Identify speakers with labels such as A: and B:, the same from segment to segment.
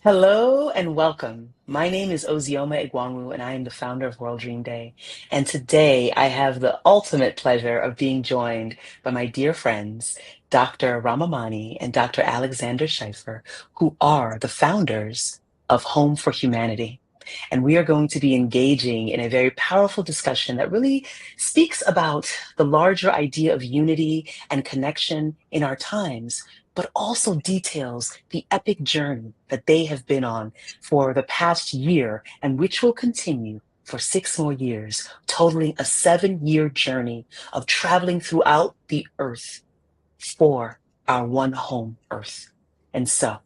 A: Hello and welcome. My name is Ozioma Egwuonwu, and I am the founder of World Dream Day. And today I have the ultimate pleasure of being joined by my dear friends, Dr. Rama Mani and Dr. Alexandar Schieffer, who are the founders of Home for Humanity. And we are going to be engaging in a very powerful discussion that really speaks about the larger idea of unity and connection in our times, but also details the epic journey that they have been on for the past year and which will continue for 6 more years, totaling a 7-year journey of traveling throughout the earth for our one home earth. And so,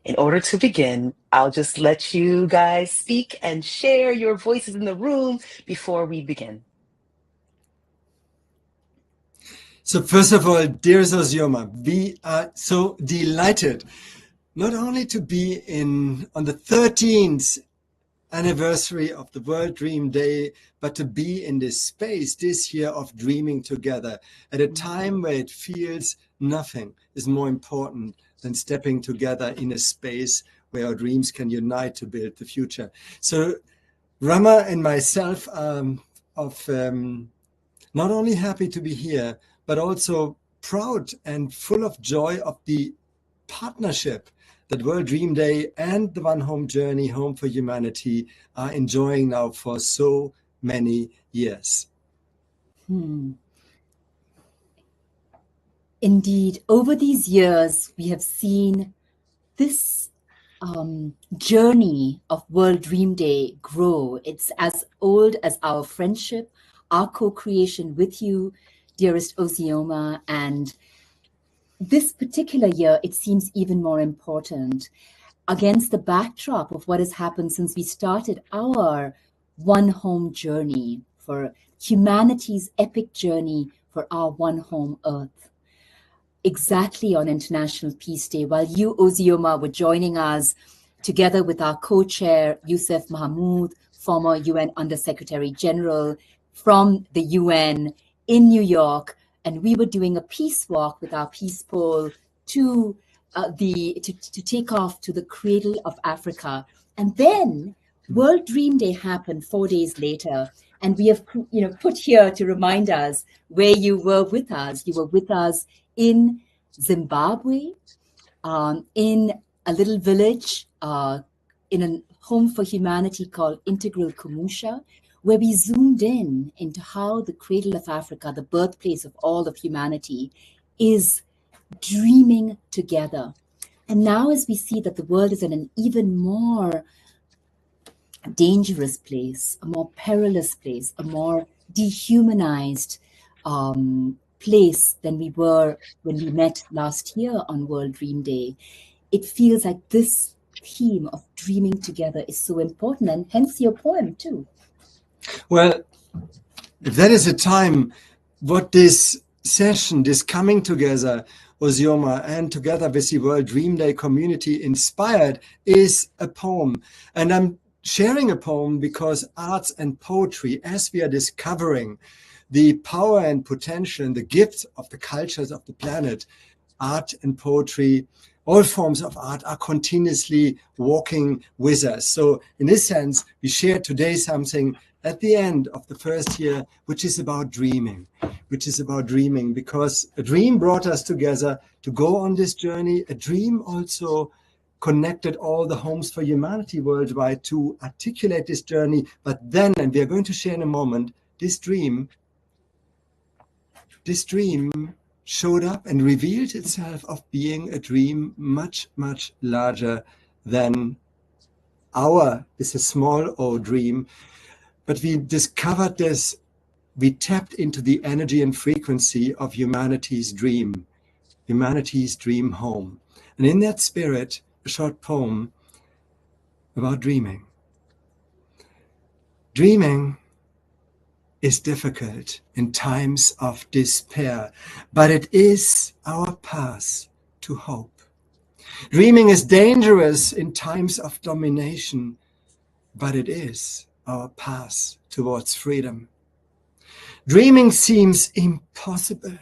A: in order to begin, I'll just let you guys speak and share your voices in the room before we begin.
B: So first of all, dear Ozioma, we are so delighted not only to be on the 13th anniversary of the World Dream Day, but to be in this space this year of dreaming together at a time where it feels nothing is more important than stepping together in a space where our dreams can unite to build the future. So Rama and myself are not only happy to be here, but also proud and full of joy of the partnership that World Dream Day and the One Home Journey, Home for Humanity, are enjoying now for so many years.
C: Indeed, over these years, we have seen this journey of World Dream Day grow. It's as old as our friendship, our co-creation with you, dearest Ozioma, and this particular year, it seems even more important against the backdrop of what has happened since we started our One Home journey for humanity's epic journey for our one home Earth. Exactly on International Peace Day, while you, Ozioma, were joining us together with our co-chair, Youssef Mahmoud, former UN Undersecretary General from the UN in New York, and we were doing a peace walk with our peace pole to take off to the cradle of Africa. And then World Dream Day happened 4 days later, and we have put here to remind us where you were with us. You were with us in Zimbabwe, in a little village, in a home for humanity called Integral Kumusha, where we zoomed in into how the cradle of Africa, the birthplace of all of humanity, is dreaming together. And now as we see that the world is in an even more dangerous place, a more perilous place, a more dehumanized place than we were when we met last year on World Dream Day, it feels like this theme of dreaming together is so important, and hence your poem too.
B: Well, if that is a time, what this session, this coming together, Ozioma, and together with the World Dream Day community inspired, is a poem. And I'm sharing a poem because arts and poetry, as we are discovering the power and potential and the gifts of the cultures of the planet, art and poetry, all forms of art are continuously walking with us. So in this sense, we share today something at the end of the first year, which is about dreaming, because a dream brought us together to go on this journey. A dream also connected all the homes for humanity worldwide to articulate this journey. But then, and we are going to share in a moment, this dream showed up and revealed itself of being a dream much, much larger than it's a small O dream. But we discovered this, we tapped into the energy and frequency of humanity's dream home. And in that spirit, a short poem about dreaming. Dreaming is difficult in times of despair, but it is our path to hope. Dreaming is dangerous in times of domination, but it is our path towards freedom. Dreaming seems impossible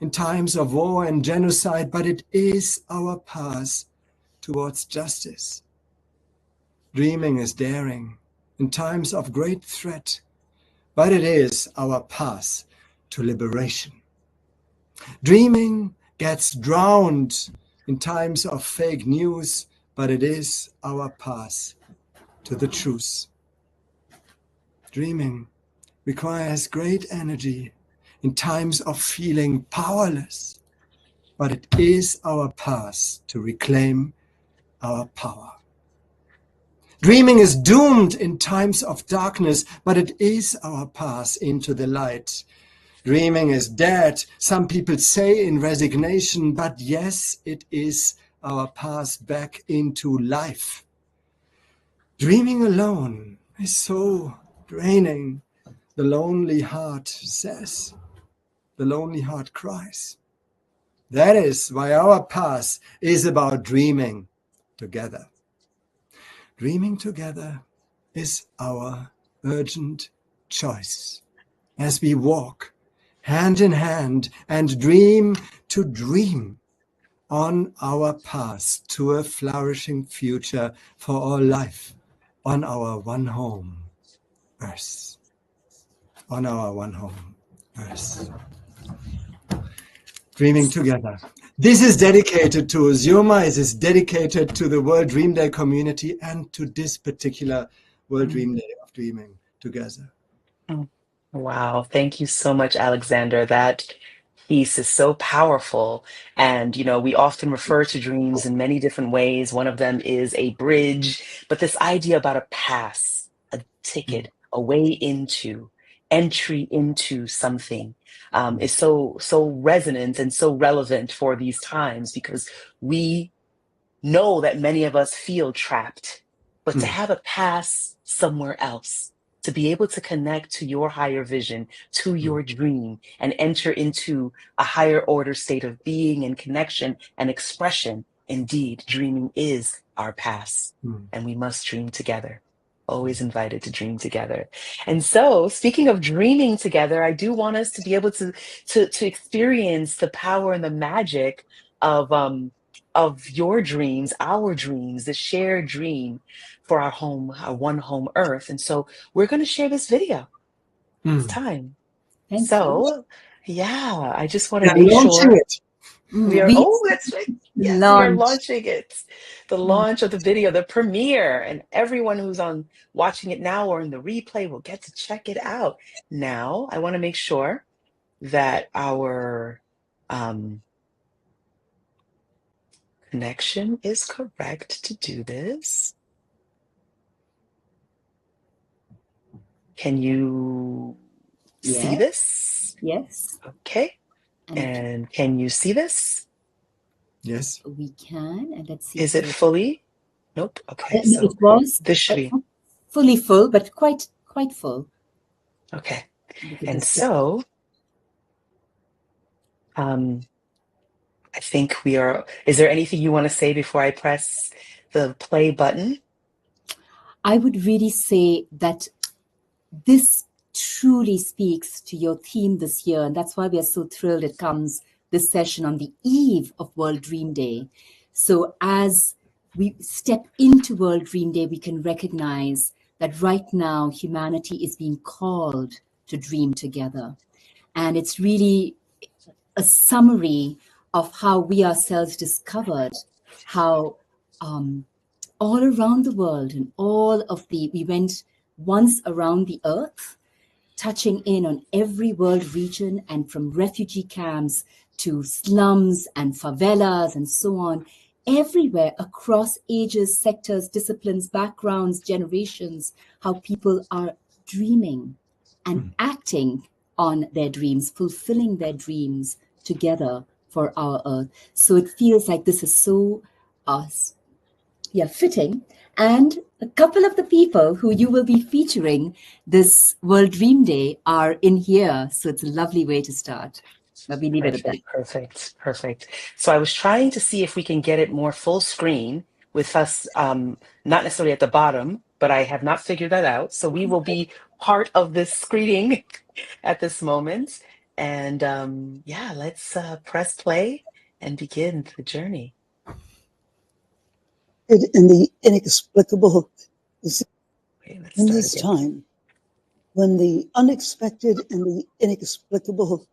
B: in times of war and genocide, but it is our path towards justice. Dreaming is daring in times of great threat, but it is our path to liberation. Dreaming gets drowned in times of fake news, but it is our path to the truth. Dreaming requires great energy in times of feeling powerless, but it is our path to reclaim our power. Dreaming is doomed in times of darkness, but it is our path into the light. Dreaming is dead, some people say in resignation, but yes, it is our path back into life. Dreaming alone is so draining, the lonely heart says. The lonely heart cries. That is why our path is about dreaming together. Dreaming together is our urgent choice as we walk hand in hand and dream to dream on our path to a flourishing future for all life on our one home, Earth. On our one home, Earth. Dreaming together. This is dedicated to Ozioma. It is dedicated to the World Dream Day community and to this particular World Dream Day of dreaming together.
A: Wow. Thank you so much, Alexander. That piece is so powerful. And, you know, we often refer to dreams in many different ways. One of them is a bridge, but this idea about a pass, a ticket, a way into, entry into something is so resonant and so relevant for these times because we know that many of us feel trapped, but to have a pass somewhere else, to be able to connect to your higher vision, to your dream, and enter into a higher order state of being and connection and expression. Indeed, dreaming is our pass, and we must dream together. Always invited to dream together. And so, speaking of dreaming together, I do want us to be able to experience the power and the magic of your dreams, our dreams, the shared dream for our home, our one home Earth. And so we're going to share this video. It's time.
C: Thank you.
A: So, yeah, I just want
B: We
A: to
B: are
A: make
B: launching
A: sure
B: it.
A: we are,
C: We
A: oh, that's right. Yes, we are
C: launch.
A: launching it. The launch of the video, the premiere, and everyone who's on watching it now or in the replay will get to check it out. Now, I want to make sure that our connection is correct to do this. Can you see
C: Yes.
A: this?
C: Yes.
A: Okay.
C: And
A: And can you see this?
B: Yes.
C: we can. And let's see.
A: Is it fully? Nope. Okay.
C: No,
A: So
C: it was
A: this should be.
C: fully full, but quite full.
A: Okay.
C: Look at
A: And
C: this.
A: so I think we are. Is there anything you want to say before I press the play button?
C: I would really say that this truly speaks to your theme this year. And that's why we are so thrilled it comes this session on the eve of World Dream Day. So as we step into World Dream Day, we can recognize that right now humanity is being called to dream together. And it's really a summary of how we ourselves discovered how all around the world and we went once around the earth, touching in on every world region, and from refugee camps to slums and favelas and so on, everywhere across ages, sectors, disciplines, backgrounds, generations, how people are dreaming and acting on their dreams, fulfilling their dreams together for our earth. So it feels like this is so fitting. And a couple of the people who you will be featuring this World Dream Day are in here. So it's a lovely way to start. But we leave it at that.
A: Perfect. So I was trying to see if we can get it more full screen with us, not necessarily at the bottom, but I have not figured that out. So we will be part of this screening at this moment. And yeah, let's press play and begin the journey.
D: In the inexplicable In this time, when the unexpected and the inexplicable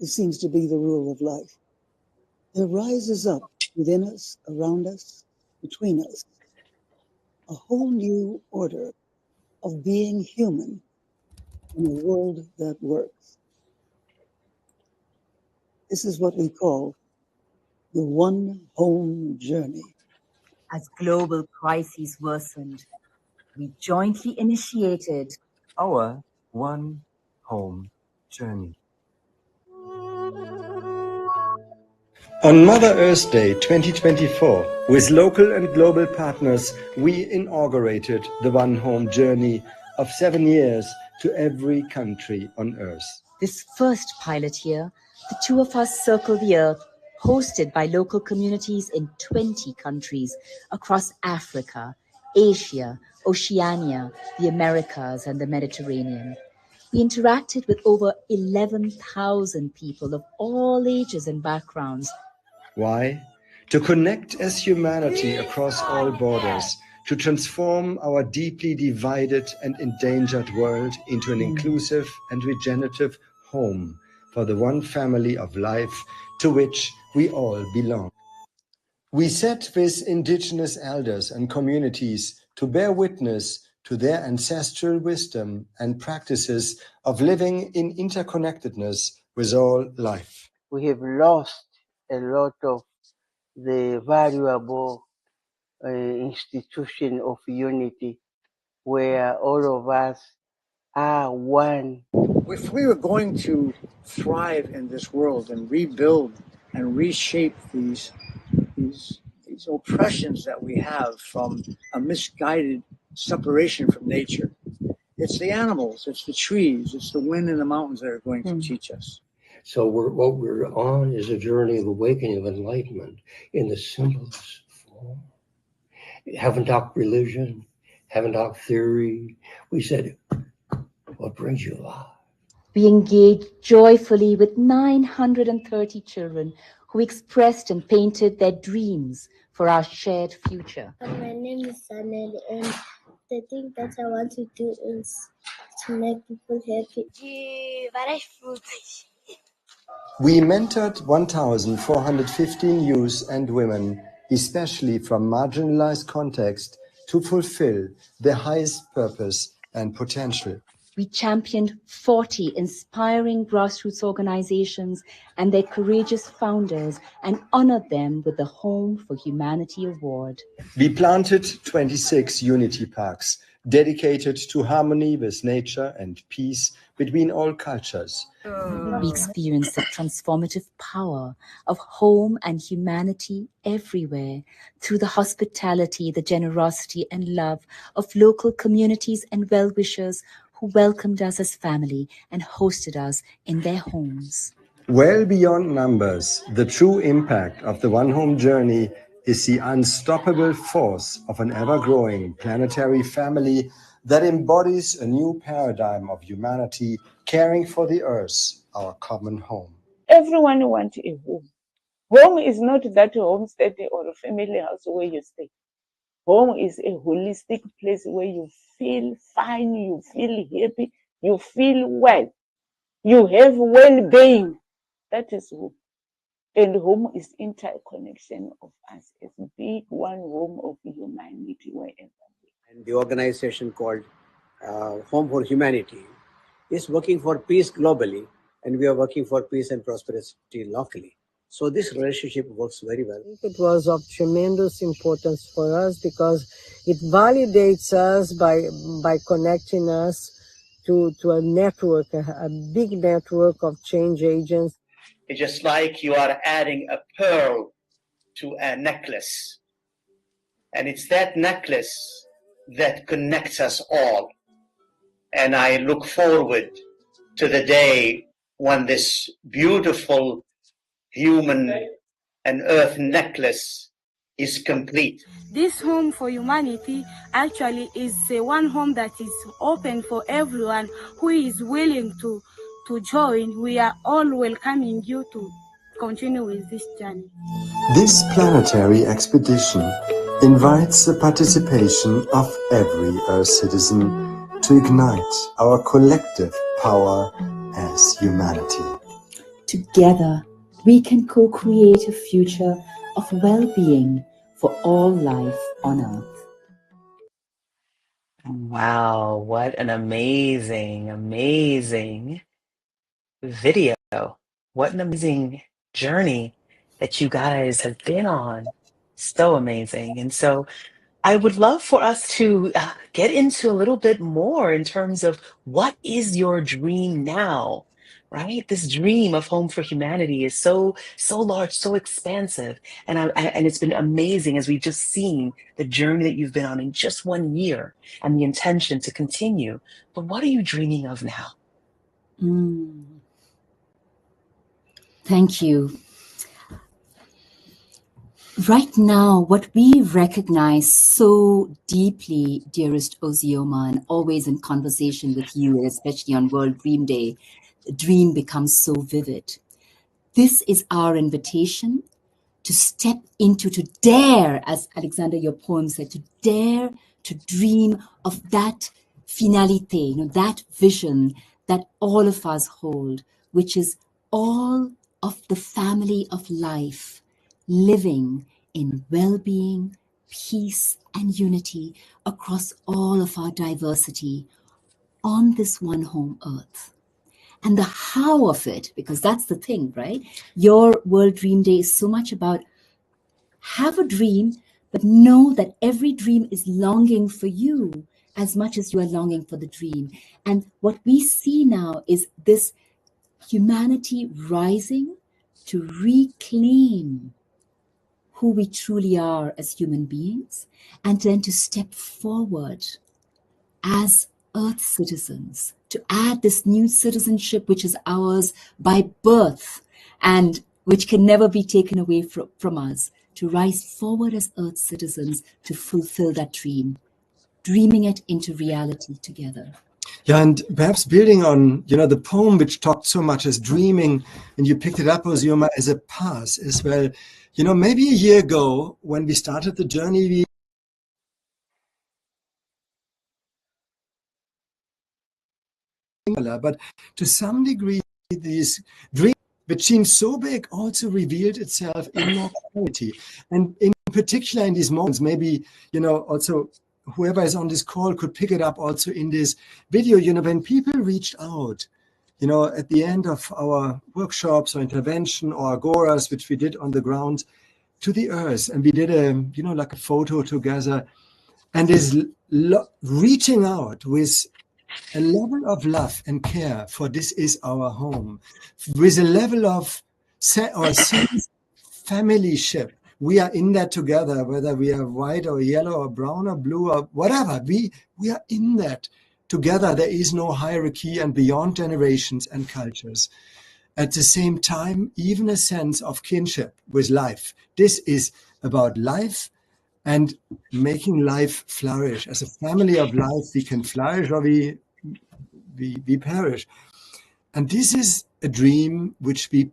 D: seems to be the rule of life, there rises up within us, around us, between us, a whole new order of being human in a world that works. This is what we call the One Home Journey.
C: As global crises worsened, we jointly initiated
B: Our One Home Journey. On Mother Earth Day 2024, with local and global partners, we inaugurated the One Home Journey of 7 years to every country on Earth.
C: this first pilot year. The two of us circle the earth, hosted by local communities in 20 countries across Africa, Asia, Oceania, the Americas, and the Mediterranean. We interacted with over 11,000 people of all ages and backgrounds.
B: Why? To connect as humanity across all borders, to transform our deeply divided and endangered world into an inclusive and regenerative home for the one family of life to which we all belong. We sat with indigenous elders and communities to bear witness to their ancestral wisdom and practices of living in interconnectedness with all life.
E: We have lost a lot of the valuable institution of unity where all of us are one.
F: If we were going to thrive in this world and rebuild and reshape these oppressions that we have from a misguided separation from nature, it's the animals, it's the trees, it's the wind and the mountains that are going to teach us.
G: So what we're on is a journey of awakening, of enlightenment in the simplest form. Haven't talked religion, haven't talked theory. We said, what brings you alive?
C: We engaged joyfully with 930 children who expressed and painted their dreams for our shared future.
H: My name is Sanel, and the thing that I want to do is to make people happy.
B: We mentored 1,415 youth and women, especially from marginalized contexts, to fulfill their highest purpose and potential.
C: We championed 40 inspiring grassroots organizations and their courageous founders and honored them with the Home for Humanity Award.
B: We planted 26 unity parks dedicated to harmony with nature and peace between all cultures.
C: We experienced the transformative power of home and humanity everywhere through the hospitality, the generosity and love of local communities and well-wishers who welcomed us as family and hosted us in their homes.
B: Well beyond numbers, the true impact of the One Home Journey is the unstoppable force of an ever-growing planetary family that embodies a new paradigm of humanity caring for the earth, our common home.
I: Everyone wants a home. Home is not that homestead or a family house where you stay. Home is a holistic place where you feel fine, you feel happy, you feel well, you have well-being. That is home. And home is interconnection of us as a big one home of humanity wherever we are.
F: And the organization called Home for Humanity is working for peace globally, and we are working for peace and prosperity locally. So this relationship works very well.
J: It was of tremendous importance for us because it validates us by connecting us to a network, a big network of change agents.
K: It's just like you are adding a pearl to a necklace. And it's that necklace that connects us all. And I look forward to the day when this beautiful human and earth necklace is complete.
L: This Home for Humanity actually is one home that is open for everyone who is willing to join. We are all welcoming you to continue with this journey.
B: This planetary expedition invites the participation of every Earth citizen to ignite our collective power as humanity.
C: Together, we can co-create a future of well-being for all life on Earth.
A: Wow, what an amazing, amazing video. What an amazing journey that you guys have been on. So amazing. And so I would love for us to get into a little bit more in terms of what is your dream now, right? This dream of Home for Humanity is so large, so expansive, and it's been amazing as we've just seen the journey that you've been on in just 1 year and the intention to continue. But what are you dreaming of now?
C: Thank you. Right now, what we recognize so deeply, dearest Ozioma, and always in conversation with you, especially on World Dream Day, the dream becomes so vivid. This is our invitation to step into, to dare, as Alexandar, your poem said, to dare to dream of that finalité, that vision that all of us hold, which is all of the family of life living in well-being, peace, and unity across all of our diversity on this one home Earth. And the how of it, because that's the thing, right? Your World Dream Day is so much about have a dream, but know that every dream is longing for you as much as you are longing for the dream. And what we see now is this humanity rising to reclaim who we truly are as human beings, and then to step forward as Earth citizens, to add this new citizenship which is ours by birth and which can never be taken away from us, to rise forward as Earth citizens to fulfill that dream, dreaming it into reality together.
B: Yeah, and perhaps building on, the poem which talked so much as dreaming, and you picked it up, Ozioma, as a path as well. Maybe a year ago when we started the journey, but to some degree, this dream, which seems so big, also revealed itself in more clarity. And in particular, in these moments, maybe, also whoever is on this call could pick it up also in this video, when people reached out, at the end of our workshops or intervention or agoras, which we did on the ground, to the earth, and we did like a photo together, and is reaching out with a level of love and care for this is our home, with a level of familyship. We are in that together, whether we are white or yellow or brown or blue or whatever. We are in that together. There is no hierarchy and beyond generations and cultures. At the same time, even a sense of kinship with life. This is about life and making life flourish. As a family of life, we can flourish or we perish. And this is a dream which we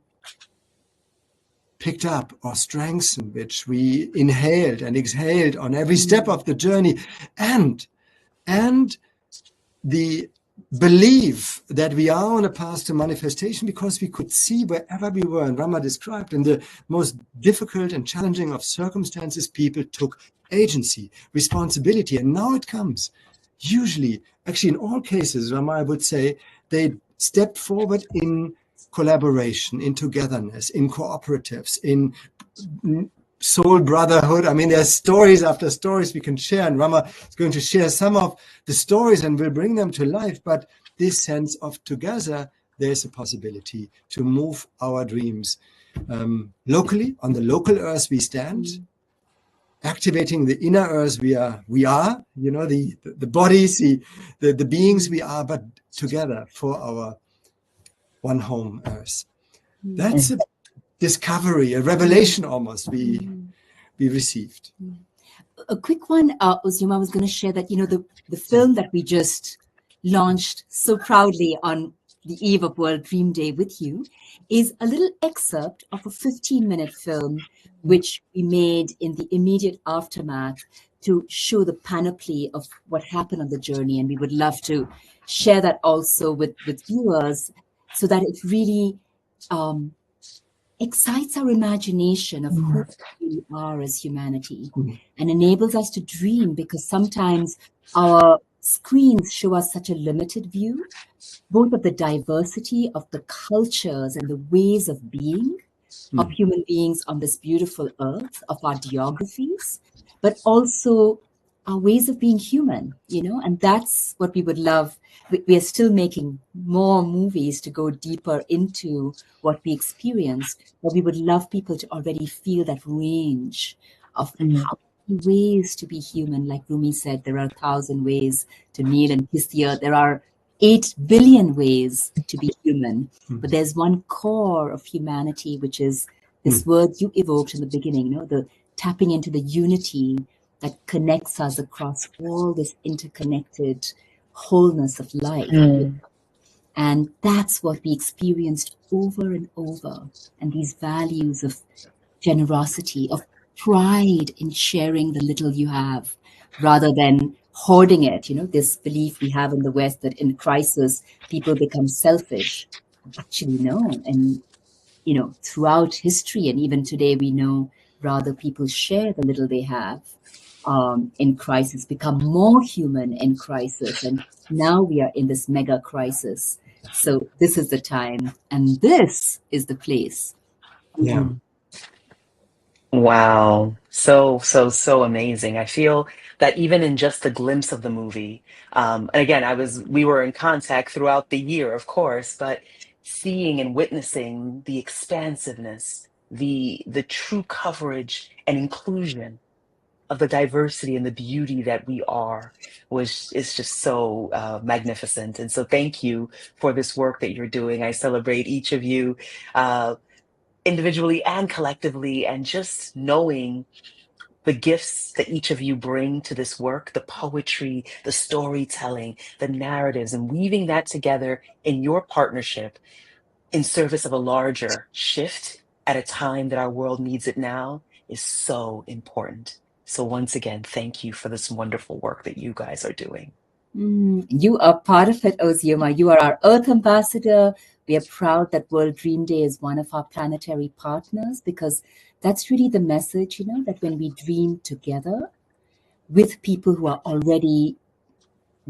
B: picked up or strengthened, which we inhaled and exhaled on every step of the journey. And the belief that we are on a path to manifestation, because we could see wherever we were, and Rama described, in the most difficult and challenging of circumstances, people took agency, responsibility, and now it comes. Usually, actually in all cases, Rama, I would say, they step forward in collaboration, in togetherness, in cooperatives, in soul brotherhood. I mean, there's stories after stories we can share, and Rama is going to share some of the stories and will bring them to life. But this sense of together, there's a possibility to move our dreams locally. On the local earth we stand, activating the inner earth we are, the bodies, the beings we are, but together for our one home earth. That's a discovery, a revelation almost we received.
C: A quick one, Ozioma was going to share that, the film that we just launched so proudly on the eve of World Dream Day with you is a little excerpt of a 15-minute film which we made in the immediate aftermath to show the panoply of what happened on the journey. And we would love to share that also with viewers so that it really excites our imagination of who we are as humanity and enables us to dream, because sometimes our screens show us such a limited view, both of the diversity of the cultures and the ways of being of human beings on this beautiful earth, of our geographies, but also our ways of being human, you know, and that's what we would love. We are still making more movies to go deeper into what we experienced, but we would love people to already feel that range of how many ways to be human. Like Rumi said, there are 1,000 ways to kneel and kiss the earth. There are 8 billion ways to be human, but there's one core of humanity, which is this word you evoked in the beginning, you know, the tapping into the unity that connects us across all this interconnected wholeness of life. And that's what we experienced over and over. And these values of generosity, of pride in sharing the little you have, rather than hoarding it. You know, this belief we have in the West that in crisis, people become selfish. Actually, no. And, you know, throughout history and even today, we know rather people share the little they have in crisis, become more human in crisis. And now we are in this mega crisis. So this is the time, and this is the place.
B: Yeah.
A: Wow. So amazing. I feel that even in just the glimpse of the movie, and again, we were in contact throughout the year, of course, but seeing and witnessing the expansiveness, the true coverage and inclusion of the diversity and the beauty that we are is just so magnificent. And so thank you for this work that you're doing. I celebrate each of you individually and collectively, and just knowing the gifts that each of you bring to this work, the poetry, the storytelling, the narratives, and weaving that together in your partnership in service of a larger shift at a time that our world needs it now is so important. So once again, thank you for this wonderful work that you guys are doing.
C: You are part of it, Ozioma. You are our Earth Ambassador. We are proud that World Dream Day is one of our planetary partners, because that's really the message, you know, that when we dream together with people who are already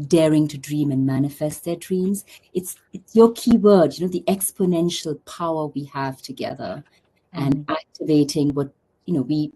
C: daring to dream and manifest their dreams, it's your key word, you know, the exponential power we have together and activating what, you know, we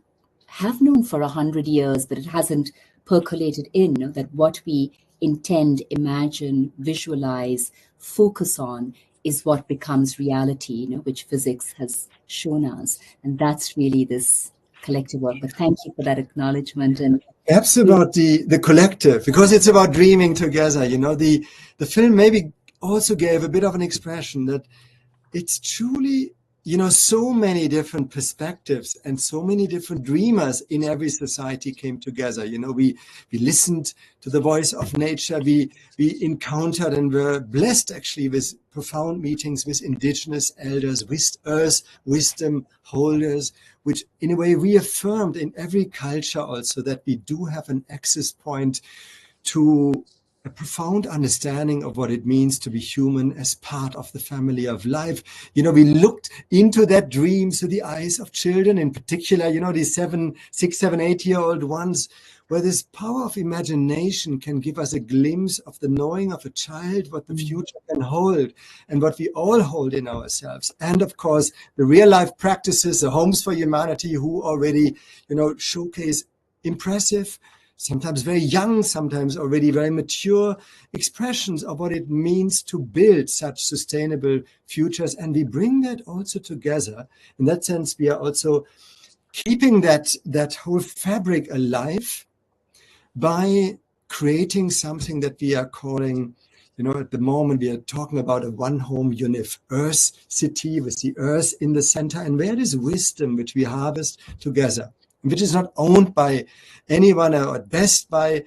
C: have known for 100 years, but it hasn't percolated in, you know, that what we intend, imagine, visualize, focus on is what becomes reality, you know, which physics has shown us. And that's really this collective work. But thank you for that acknowledgement. And
B: perhaps about the collective, because it's about dreaming together. You know, the film maybe also gave a bit of an expression that it's truly, you know, so many different perspectives and so many different dreamers in every society came together. You know, we listened to the voice of nature. We encountered and were blessed actually with profound meetings with indigenous elders, with earth wisdom holders, which in a way reaffirmed in every culture also that we do have an access point to a profound understanding of what it means to be human as part of the family of life. You know, we looked into that dream through the eyes of children in particular, you know, these 6, 7, 8-year-old ones, where this power of imagination can give us a glimpse of the knowing of a child, what the future can hold and what we all hold in ourselves. And of course, the real life practices, the Homes for Humanity, who already, you know, showcase impressive, sometimes very young, sometimes already very mature expressions of what it means to build such sustainable futures. And we bring that also together. In that sense, we are also keeping that whole fabric alive by creating something that we are calling, you know, at the moment we are talking about a one home universe city with the earth in the center, and where is wisdom which we harvest together, which is not owned by anyone or at best by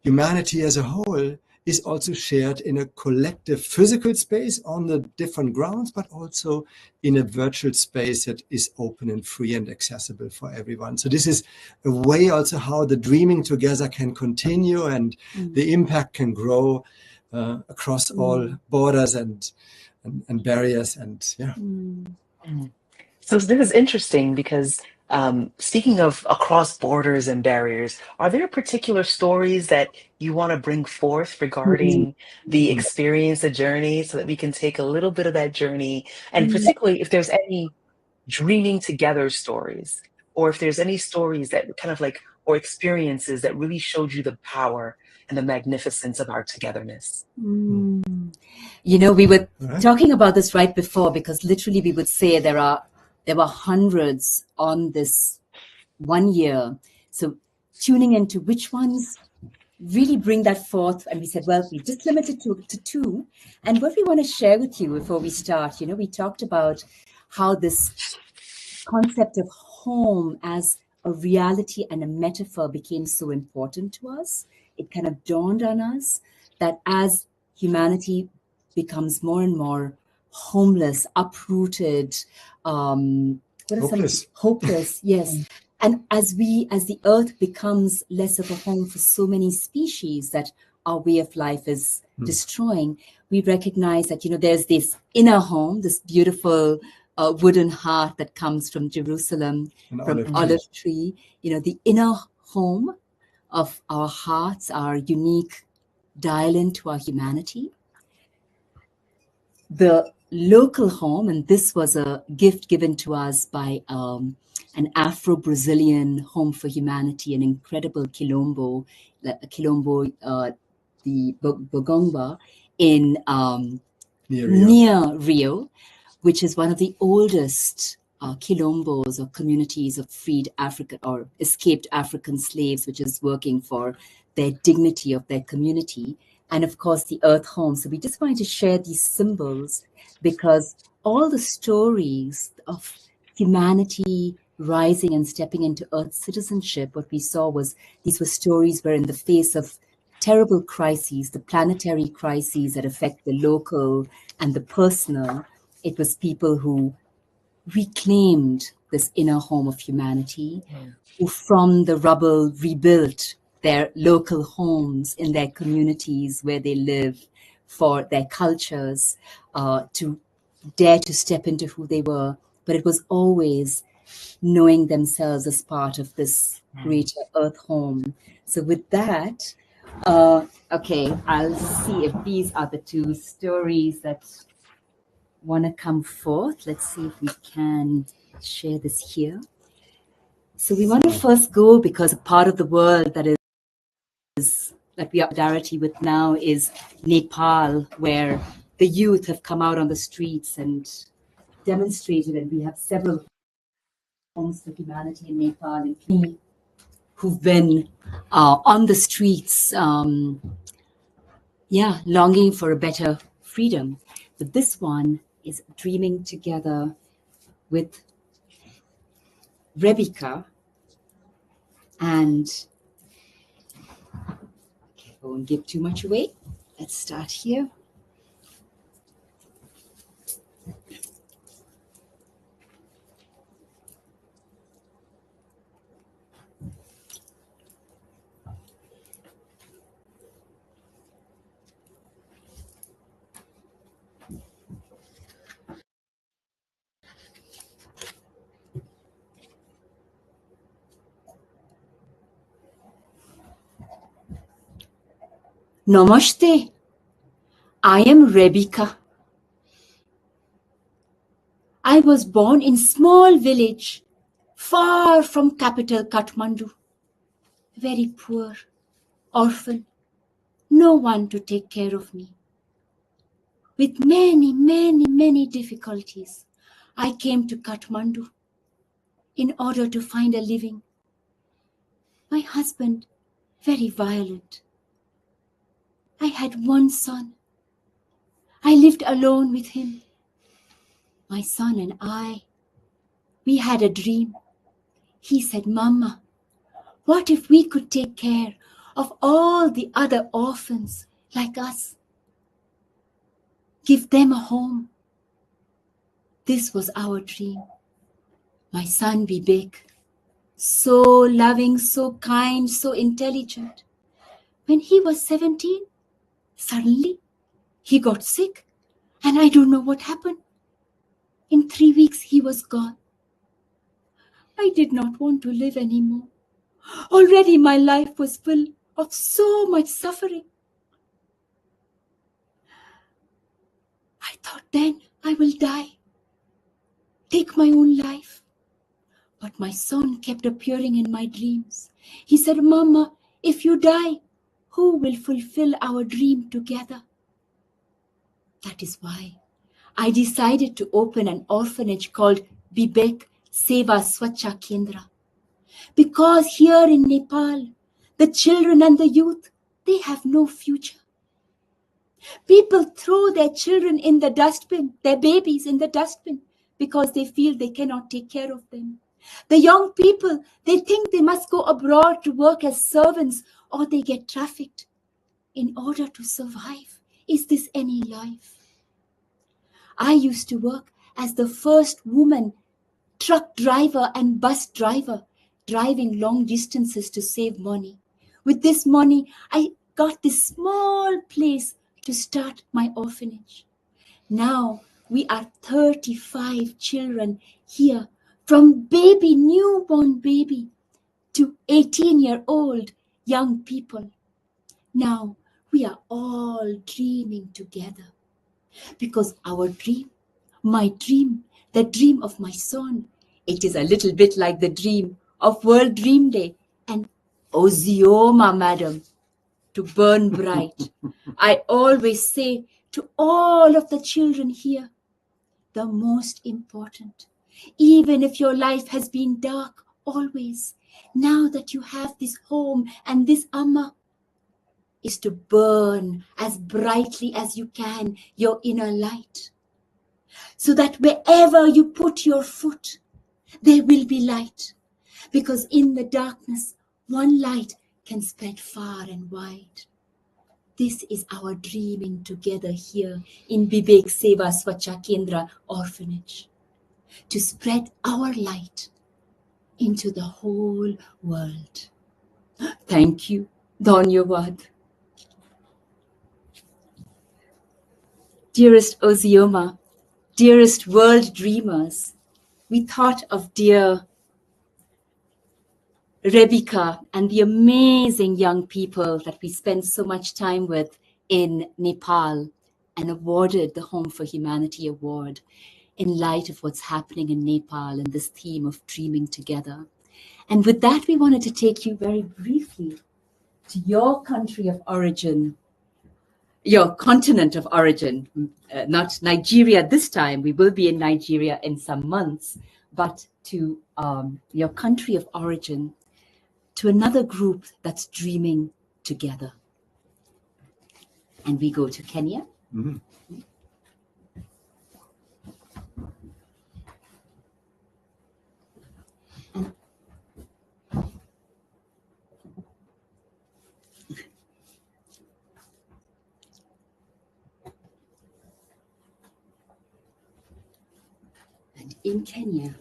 B: humanity as a whole. is also shared in a collective physical space on the different grounds, but also in a virtual space that is open and free and accessible for everyone. So this is a way also how the dreaming together can continue, and the impact can grow across all borders and barriers, and yeah.
A: So this is interesting because speaking of across borders and barriers, are there particular stories that you want to bring forth regarding the experience, the journey, so that we can take a little bit of that journey, and particularly if there's any dreaming together stories, or if there's any stories that kind of like, or experiences that really showed you the power and the magnificence of our togetherness?
C: You know, we were talking about this right before, because literally we would say there were hundreds on this 1 year. So tuning into which ones really bring that forth. And we said, well, we just limited to 2. And what we want to share with you before we start, you know, we talked about how this concept of home as a reality and a metaphor became so important to us. It kind of dawned on us that as humanity becomes more and more homeless, uprooted, hopeless, yes. And as the earth becomes less of a home for so many species that our way of life is destroying, we recognize that, you know, there's this inner home, this beautiful wooden heart that comes from Jerusalem, from olive tree, you know, the inner home of our hearts, our unique dial into our humanity. The local home, and this was a gift given to us by an Afro-Brazilian home for humanity, an incredible Quilombo, the Bogomba in near Rio, which is one of the oldest Quilombos or communities of freed African or escaped African slaves, which is working for their dignity of their community. And of course, the Earth Home. So we just wanted to share these symbols because all the stories of humanity rising and stepping into Earth citizenship, what we saw was these were stories where in the face of terrible crises, the planetary crises that affect the local and the personal, it was people who reclaimed this inner home of humanity, who from the rubble rebuilt their local homes in their communities where they live, for their cultures, to dare to step into who they were. But it was always knowing themselves as part of this greater Earth home. So with that, okay, I'll see if these are the 2 stories that want to come forth. Let's see if we can share this here. So we want to first go, because a part of the world that we have solidarity with now is Nepal, where the youth have come out on the streets and demonstrated, and we have several homes for humanity in Nepal, and people who've been on the streets, longing for a better freedom. But this one is dreaming together with Rebecca, and okay, I won't give too much away. Let's start here. Namaste. I am Rebecca. I was born in small village, far from capital Kathmandu. Very poor, orphan, no one to take care of me. With many, many, many difficulties, I came to Kathmandu in order to find a living. My husband, very violent. I had one son. I lived alone with him. My son and I, we had a dream. He said, Mama, what if we could take care of all the other orphans like us. Give them a home. This was our dream. My son Vivek, so loving, so kind, so intelligent. When he was 17, suddenly he got sick, and I don't know what happened. In 3 weeks, he was gone. I did not want to live anymore. Already my life was full of so much suffering. I thought then I will die, take my own life. But my son kept appearing in my dreams. He said, Mama, if you die, who will fulfill our dream together? That is why I decided to open an orphanage called Vivek Seva Swacha Kendra. Because here in Nepal, the children and the youth, they have no future. People throw their children in the dustbin, their babies in the dustbin, because they feel they cannot take care of them. The young people, they think they must go abroad to work as servants or they get trafficked in order to survive. Is this any life? I used to work as the first woman truck driver and bus driver, driving long distances to save money. With this money, I got this small place to start my orphanage. Now we are 35 children here, from baby, newborn baby, to 18-year-old young people. Now we are all dreaming together because our dream, my dream, the dream of my son, it is a little bit like the dream of World Dream Day and Ozioma, madam, to burn bright. I always say to all of the children here, the most important, even if your life has been dark always, now that you have this home and this Amma, is to burn as brightly as you can your inner light, so that wherever you put your foot, there will be light. Because in the darkness, one light can spread far and wide. This is our dreaming together here in Vivek Seva Swacha Kendra Orphanage, to spread our light into the whole world. Thank you. Dhanyavad. Dearest Ozioma, dearest world dreamers, we thought of dear Rebecca and the amazing young people that we spend so much time with in Nepal and awarded the Home for Humanity Award in light of what's happening in Nepal and this theme of dreaming together. And with that, we wanted to take you very briefly to your country of origin, your continent of origin, not Nigeria this time. We will be in Nigeria in some months, but to your country of origin, to another group that's dreaming together. And we go to Kenya.
B: Mm-hmm.
C: And in Kenya,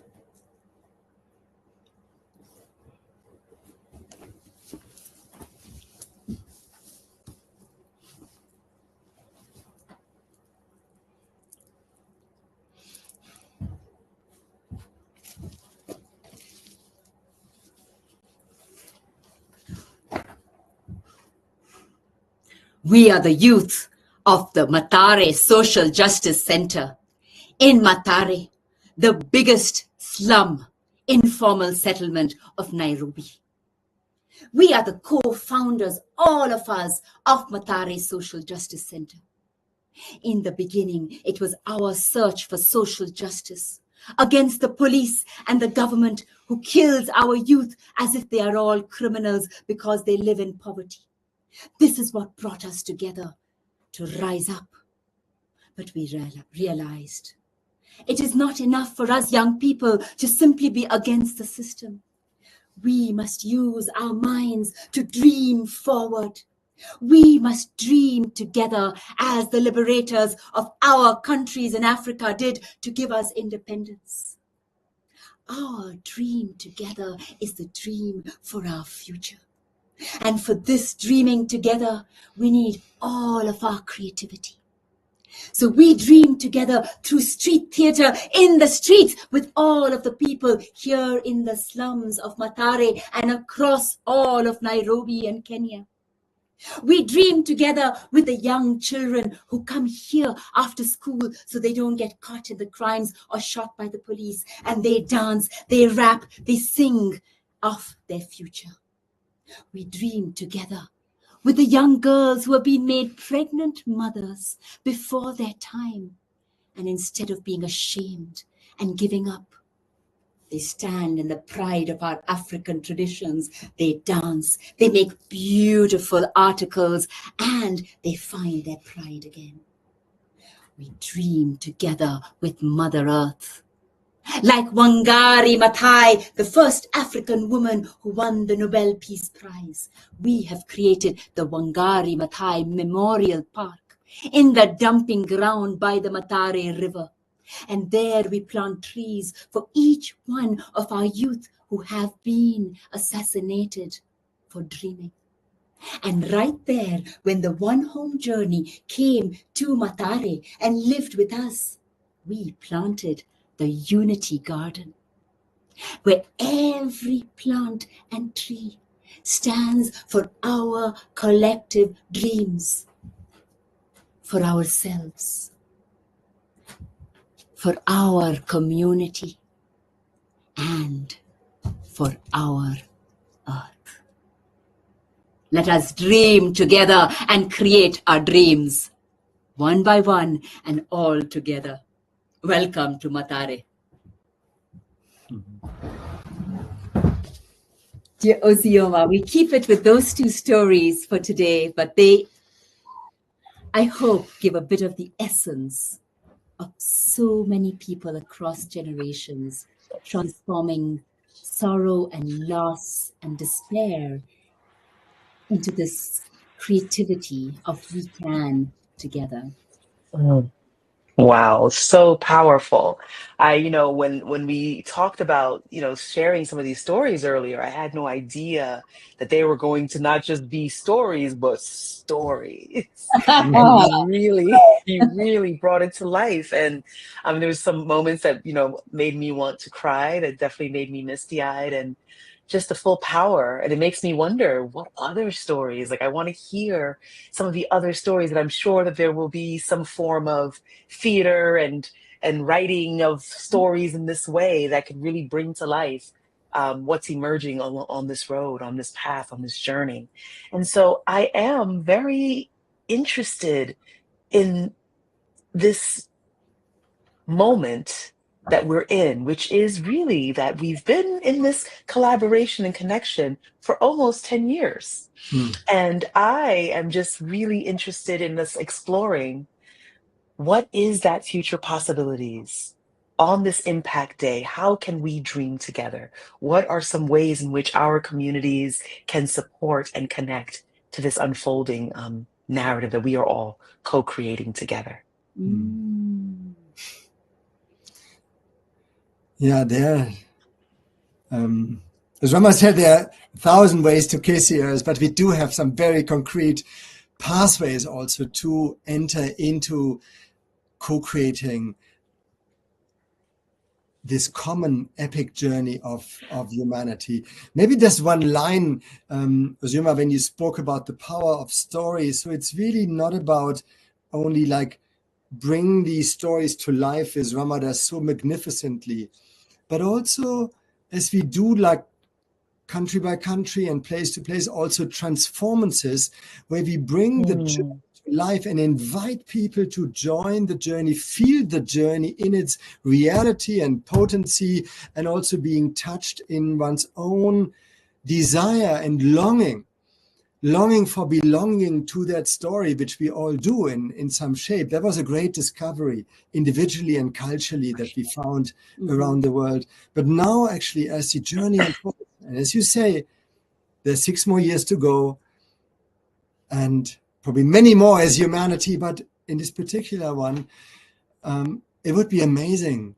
C: we are the youth of the Mathare Social Justice Center. In Mathare, the biggest slum informal settlement of Nairobi. We are the co-founders, all of us, of Mathare Social Justice Center. In the beginning, it was our search for social justice against the police and the government who kills our youth as if they are all criminals because they live in poverty. This is what brought us together to rise up. But we realized it is not enough for us young people to simply be against the system. We must use our minds to dream forward, We must dream together as the liberators of our countries in Africa did to give us independence. Our dream together is the dream for our future. And for this dreaming together, we need all of our creativity. So we dream together through street theatre in the streets with all of the people here in the slums of Mathare and across all of Nairobi and Kenya. We dream together with the young children who come here after school so they don't get caught in the crimes or shot by the police. And they dance, they rap, they sing of their future. We dream together with the young girls who have been made pregnant mothers before their time. And instead of being ashamed and giving up, they stand in the pride of our African traditions. They dance, they make beautiful articles, and they find their pride again. We dream together with Mother Earth. Like Wangari Maathai, the first African woman who won the Nobel Peace Prize, we have created the Wangari Maathai Memorial Park in the dumping ground by the Mathare River. And there we plant trees for each one of our youth who have been assassinated for dreaming. And right there, when the One Home Journey came to Mathare and lived with us, we planted the Unity Garden, where every plant and tree stands for our collective dreams, for ourselves, for our community, and for our earth. Let us dream together and create our dreams, one by one and all together. Welcome to Mathare. Dear Ozioma, we keep it with those two stories for today, but they, I hope, give a bit of the essence of so many people across generations, transforming sorrow and loss and despair into this creativity of we can together.
A: Wow, so powerful. When we talked about, sharing some of these stories earlier, I had no idea that they were going to not just be stories, but stories. And you really brought it to life. And there was some moments that, made me want to cry, that definitely made me misty-eyed, and just the full power. And it makes me wonder, what other stories? Like, I want to hear some of the other stories, and I'm sure that there will be some form of theater and writing of stories in this way that could really bring to life what's emerging on this road, on this path, on this journey. And so I am very interested in this moment that we're in, which is really that we've been in this collaboration and connection for almost 10 years. And I am just really interested in us exploring what is that future possibilities on this impact day. How can we dream together? What are some ways in which our communities can support and connect to this unfolding narrative that we are all co-creating together?
B: Yeah, as Rama said, there are 1,000 ways to kiss the earth, but we do have some very concrete pathways also to enter into co-creating this common epic journey of humanity. Maybe there's one line, Ozioma, when you spoke about the power of stories. So it's really not about only like bring these stories to life, as Rama does so magnificently, but also as we do, like country by country and place to place, also transformances where we bring the journey to life and invite people to join the journey, feel the journey in its reality and potency, and also being touched in one's own desire and longing for belonging to that story, which we all do in some shape. That was a great discovery individually and culturally that we found around the world. But now actually, as the journey unfolds, and as you say, there's 6 more years to go, and probably many more as humanity, but in this particular one, it would be amazing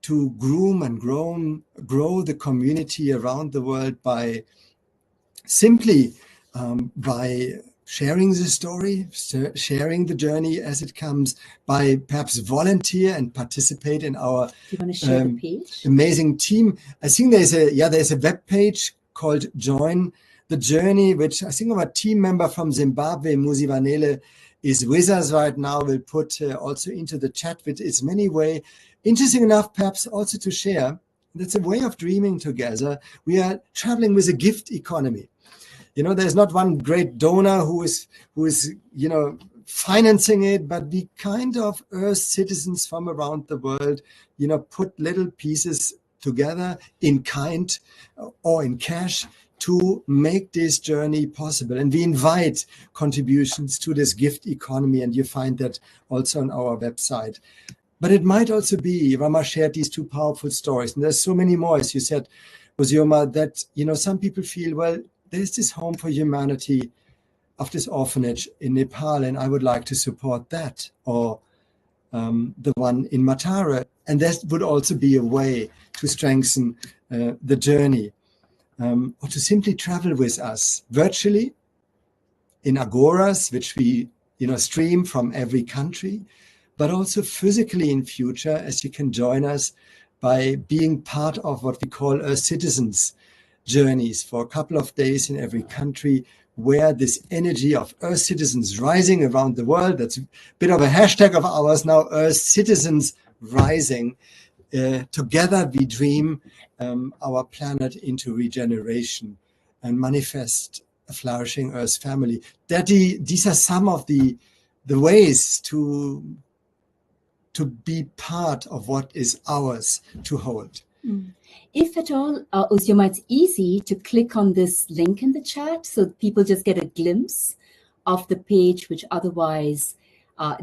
B: to groom and grow the community around the world by simply by sharing the story, sharing the journey as it comes, by perhaps volunteer and participate in our
C: Do you want to share the page?
B: Amazing team. I think there's a web page called Join the Journey, which I think our team member from Zimbabwe, Muzi Vanele, is with us right now. We'll put also into the chat with its many way. Interesting enough, perhaps also to share, that's a way of dreaming together. We are traveling with a gift economy. You know, there's not one great donor who is you know, financing it, but we kind of Earth citizens from around the world, you know, put little pieces together in kind or in cash to make this journey possible. And we invite contributions to this gift economy, and you find that also on our website. But it might also be, Rama shared these two powerful stories, and there's so many more, as you said, Ozioma, that, you know, some people feel, well, there's this home for humanity of this orphanage in Nepal, and I would like to support that, or the one in Matara. And that would also be a way to strengthen the journey, or to simply travel with us virtually in agoras, which we, you know, stream from every country, but also physically in future, as you can join us by being part of what we call Earth Citizens journeys for a couple of days in every country, where this energy of Earth Citizens rising around the world, that's a bit of a hashtag of ours now, Earth Citizens Rising. Together we dream our planet into regeneration and manifest a flourishing Earth family. These are some of the ways to be part of what is ours to hold.
C: If at all, Ozioma, it's easy to click on this link in the chat so people just get a glimpse of the page, which otherwise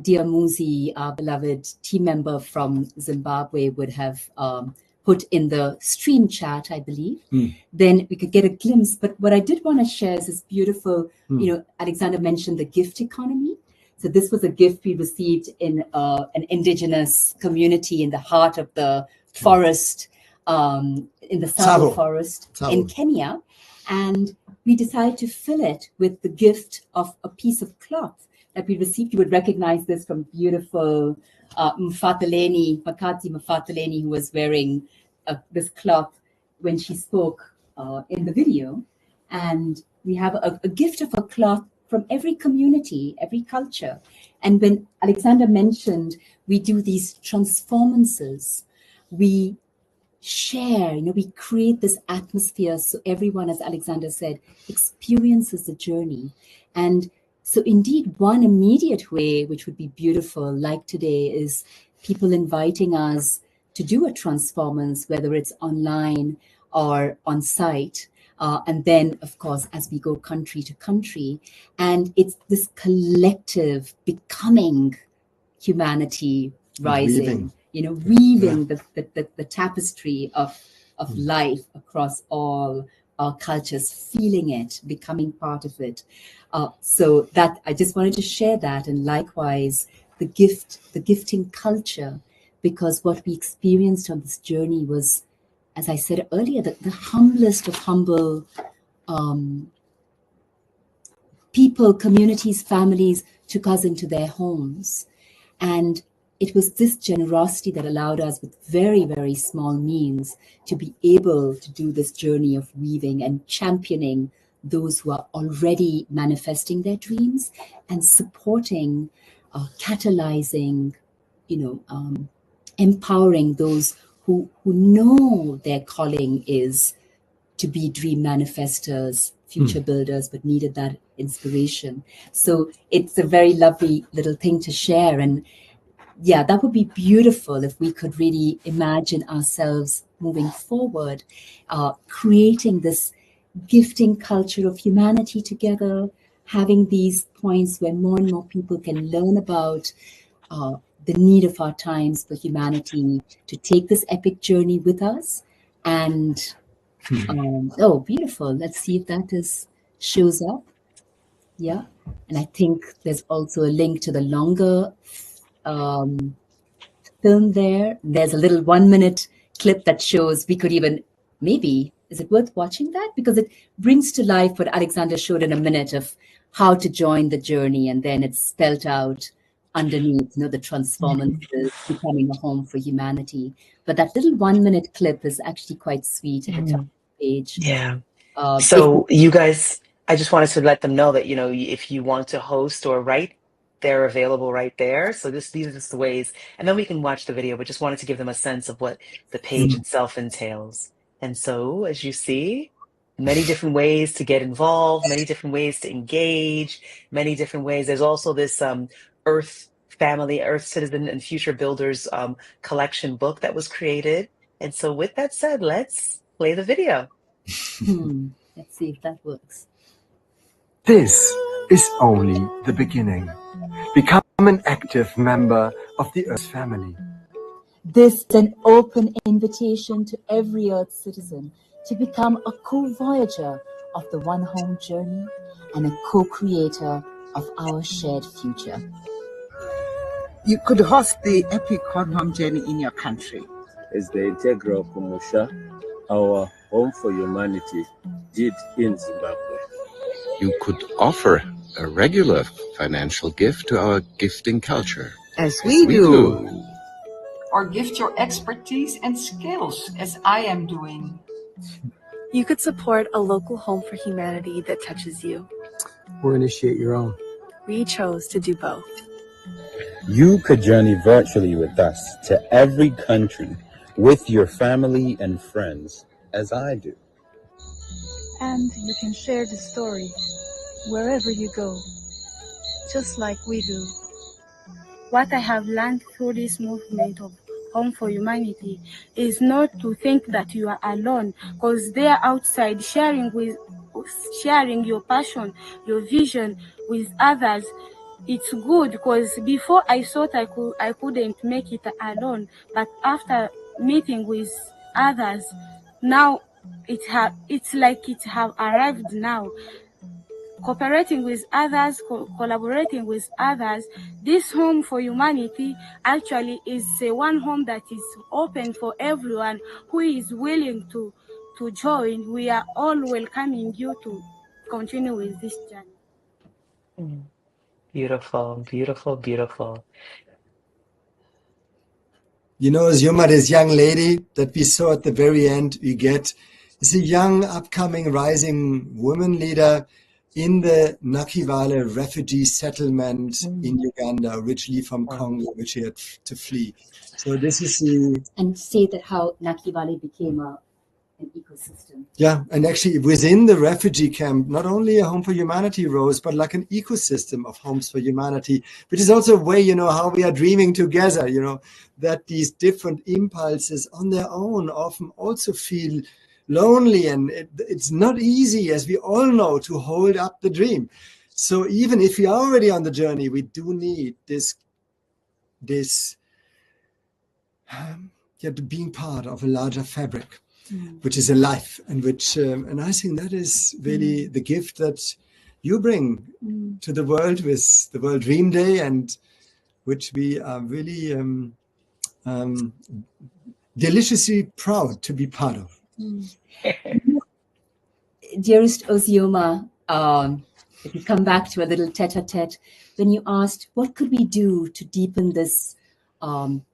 C: dear Muzi, our beloved team member from Zimbabwe, would have put in the stream chat, I believe. Then we could get a glimpse. But what I did want to share is this beautiful, you know, Alexandar mentioned the gift economy. So this was a gift we received in an indigenous community in the heart of the forest, in the Tsavo forest in Kenya. And we decided to fill it with the gift of a piece of cloth that we received. You would recognize this from beautiful Makati Mfataleni, who was wearing this cloth when she spoke in the video. And we have a gift of a cloth from every community, every culture. And when Alexandar mentioned we do these transformances, we share, you know, we create this atmosphere so everyone, as Alexandar said, experiences the journey. And so indeed, one immediate way, which would be beautiful, like today, is people inviting us to do a transformance, whether it's online or on site. And then, of course, as we go country to country, and it's this collective becoming humanity rising, you know, weaving the tapestry of life across all our cultures, feeling it, becoming part of it. So that I just wanted to share that, and likewise the gifting culture, because what we experienced on this journey was, as I said earlier, the humblest of humble people, communities, families took us into their homes. And it was this generosity that allowed us, with very, very small means, to be able to do this journey of weaving and championing those who are already manifesting their dreams and supporting, catalyzing, you know, empowering those who know their calling is to be dream manifestors, future builders, but needed that inspiration. So it's a very lovely little thing to share. And yeah, that would be beautiful if we could really imagine ourselves moving forward, creating this gifting culture of humanity together, having these points where more and more people can learn about the need of our times for humanity to take this epic journey with us. And oh, beautiful. Let's see if that shows up. Yeah. And I think there's also a link to the longer film there. There's a little 1-minute clip that shows we could even, maybe, is it worth watching that? Because it brings to life what Alexandar showed in a minute of how to join the journey, and then it's spelled out underneath, the transformances, becoming a home for humanity. But that little 1-minute clip is actually quite sweet at the top of the page.
A: Yeah.
C: If
A: So you guys, I just wanted to let them know that, if you want to host or write, they're available right there. So these are just the ways, and then we can watch the video, but just wanted to give them a sense of what the page itself entails. And so, as you see, many different ways to get involved, many different ways to engage, many different ways. There's also this Earth Family, Earth Citizen and Future Builders collection book that was created. And so with that said, let's play the video.
C: Let's see if that works.
B: This is only the beginning. Become an active member of the Earth family.
C: This is an open invitation to every Earth citizen to become a co-voyager of the One Home journey and a co-creator of our shared future.
M: You could host the epic One Home journey in your country.
N: As the integral Kumusha, our Home for Humanity, did in Zimbabwe.
O: You could offer a regular financial gift to our gifting culture.
M: As we do.
P: Or gift your expertise and skills, as I am doing.
Q: You could support a local home for humanity that touches you.
R: Or initiate your own.
Q: We chose to do both.
N: You could journey virtually with us to every country with your family and friends, as I do.
Q: And you can share the story wherever you go, just like we do. What I have learned through this movement of Home for Humanity is not to think that you are alone, because they are outside sharing your passion, your vision with others. It's good, because before I thought I couldn't make it alone, but after meeting with others, now it's like it have arrived now. Cooperating with others, collaborating with others, this Home for Humanity actually is one home that is open for everyone who is willing to join. We are all welcoming you to continue with this journey.
A: Beautiful, beautiful, beautiful.
B: Ozioma, this young lady that we saw at the very end, is a young, upcoming, rising woman leader in the Nakivale refugee settlement in Uganda, originally from Congo, which she had to flee. So this is
C: and say that how Nakivale became an ecosystem.
B: Yeah, and actually within the refugee camp, not only a Home for Humanity rose, but like an ecosystem of homes for humanity, which is also a way, how we are dreaming together, that these different impulses on their own often also feel lonely, and it's not easy, as we all know, to hold up the dream. So even if we are already on the journey, we do need this being part of a larger fabric, which is a life, and which and I think that is really the gift that you bring to the world with the World Dream Day, and which we are really deliciously proud to be part of.
C: Dearest Ozioma, if we come back to a little tete-a-tete, when you asked what could we do to deepen this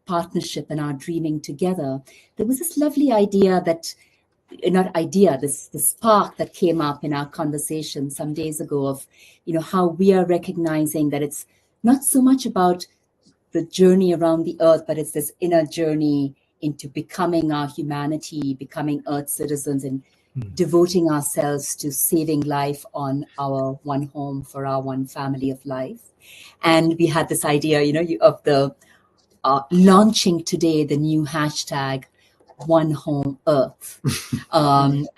C: partnership and our dreaming together, there was this lovely idea that, this spark that came up in our conversation some days ago of, how we are recognizing that it's not so much about the journey around the earth, but it's this inner journey into becoming our humanity, becoming Earth citizens, and devoting ourselves to saving life on our one home for our one family of life. And we had this idea, of the launching today the new hashtag One Home Earth. And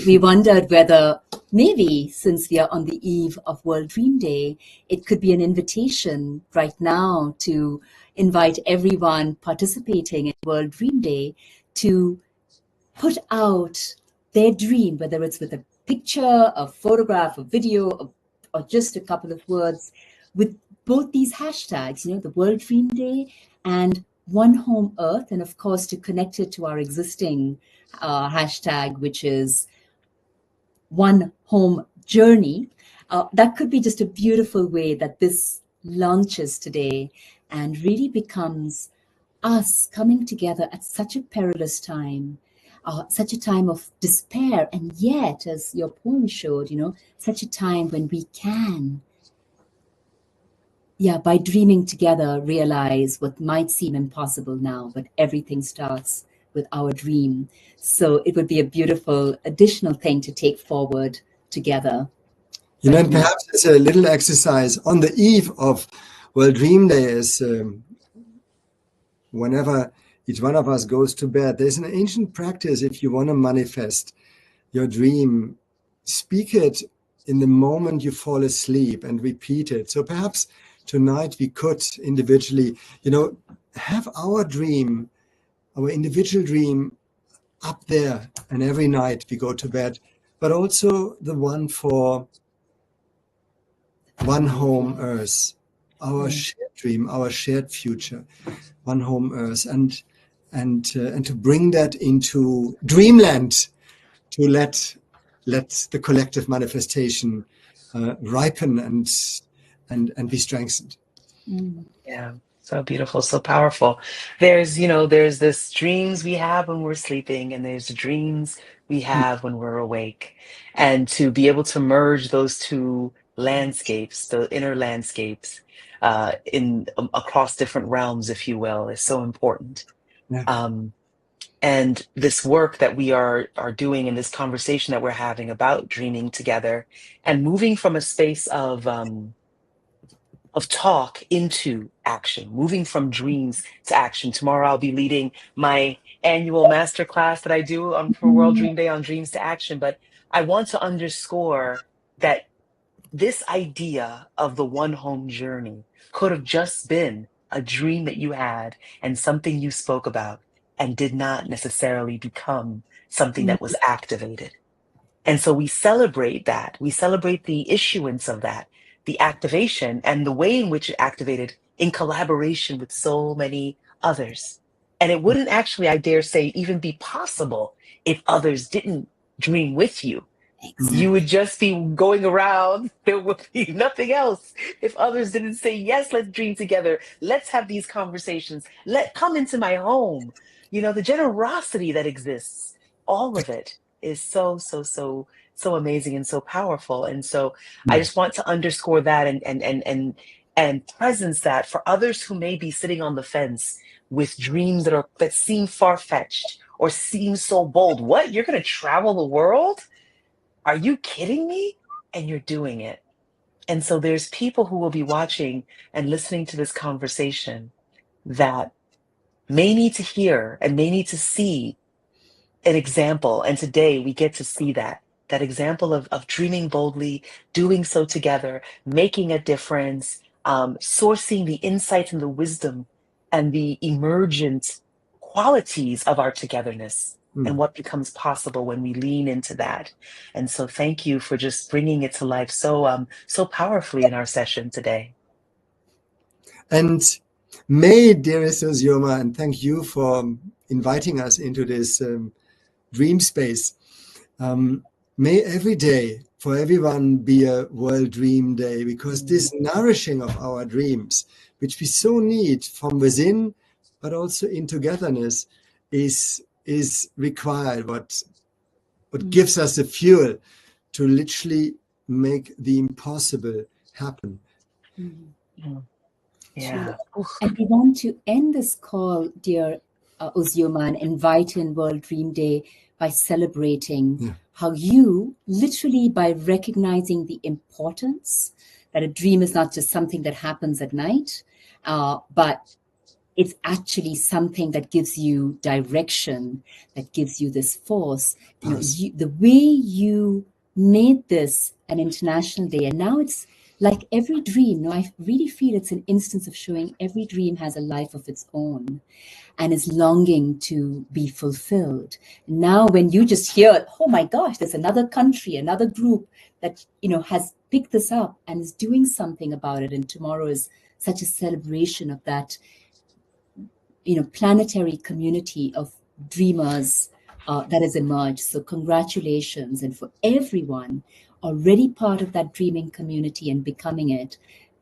C: we wondered whether maybe, since we are on the eve of World Dream Day, it could be an invitation right now to invite everyone participating in World Dream Day to put out their dream, whether it's with a picture, a photograph, a video, or just a couple of words with both these hashtags, the World Dream Day and One Home Earth, and of course to connect it to our existing hashtag, which is One Home Journey. That could be just a beautiful way that this launches today and really becomes us coming together at such a perilous time, such a time of despair, and yet, as your poem showed, such a time when we can, by dreaming together, realize what might seem impossible now, but everything starts with our dream. So it would be a beautiful additional thing to take forward together.
B: And perhaps it's a little exercise on the eve of World Dream Day is whenever each one of us goes to bed, there's an ancient practice. If you want to manifest your dream, speak it in the moment you fall asleep and repeat it. So perhaps tonight we could individually, have our dream, our individual dream up there, and every night we go to bed, but also the one for One Home Earth, our shared dream, our shared future, One Home Earth, and to bring that into dreamland, to let the collective manifestation ripen and be strengthened.
A: Yeah, so beautiful, so powerful. There's this dreams we have when we're sleeping, and there's the dreams we have when we're awake. And to be able to merge those two landscapes, the inner landscapes, across different realms, if you will, is so important.
B: Yeah.
A: And this work that we are doing, in this conversation that we're having about dreaming together and moving from a space of talk into action, moving from dreams to action. Tomorrow I'll be leading my annual masterclass that I do for World Dream Day on dreams to action. But I want to underscore that this idea of the one home journey could have just been a dream that you had and something you spoke about and did not necessarily become something that was activated. And so we celebrate that. We celebrate the issuance of that, the activation, and the way in which it activated in collaboration with so many others. And it wouldn't actually, I dare say, even be possible if others didn't dream with you.
C: Exactly.
A: You would just be going around. There would be nothing else if others didn't say, yes, let's dream together. Let's have these conversations. Come into my home. The generosity that exists, all of it is so, so, so, so amazing and so powerful. And so I just want to underscore that and presence that for others who may be sitting on the fence with dreams that seem far-fetched or seem so bold. What? You're going to travel the world? Are you kidding me? And you're doing it. And so there's people who will be watching and listening to this conversation that may need to hear and may need to see an example. And today we get to see that example of dreaming boldly, doing so together, making a difference, sourcing the insight and the wisdom and the emergent qualities of our togetherness and what becomes possible when we lean into that. And so thank you for just bringing it to life so powerfully in our session today.
B: And may, dearest Ozioma, and thank you for inviting us into this dream space. May every day for everyone be a World Dream Day, because this nourishing of our dreams, which we so need from within, but also in togetherness, is required. What gives us the fuel to literally make the impossible happen.
A: Yeah.
C: And we want to end this call, dear Ozioma, and invite in World Dream Day by celebrating how you, literally by recognizing the importance that a dream is not just something that happens at night, but it's actually something that gives you direction, that gives you this force. The way you made this an international day, and now it's like every dream. I really feel it's an instance of showing every dream has a life of its own and is longing to be fulfilled. Now, when you just hear, oh my gosh, there's another country, another group that has picked this up and is doing something about it. And tomorrow is such a celebration of that, planetary community of dreamers that has emerged. So congratulations. And for everyone already part of that dreaming community and becoming it,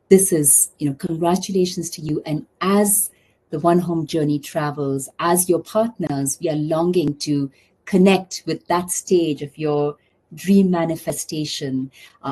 C: this is, congratulations to you. And as the One Home journey travels, as your partners, we are longing to connect with that stage of your dream manifestation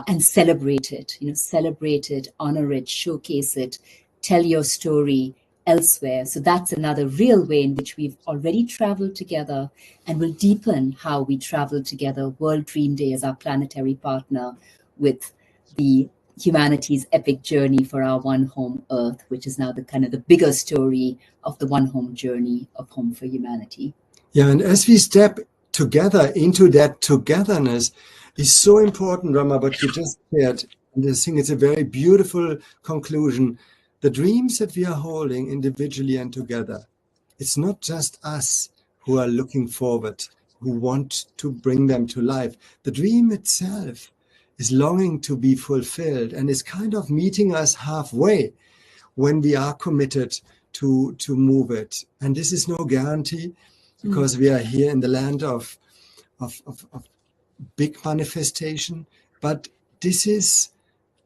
C: and celebrate it, honor it, showcase it, tell your story elsewhere. So that's another real way in which we've already traveled together and will deepen how we travel together. World Dream Day is our planetary partner with the humanity's epic journey for our One Home Earth, which is now the bigger story of the One Home journey of Home for Humanity.
B: Yeah, and as we step together into that togetherness is so important, Rama, what you just said. And I think it's a very beautiful conclusion. The dreams that we are holding individually and together, it's not just us who are looking forward, who want to bring them to life. The dream itself is longing to be fulfilled and is kind of meeting us halfway when we are committed to move it. And this is no guarantee, because we are here in the land of big manifestation, but this is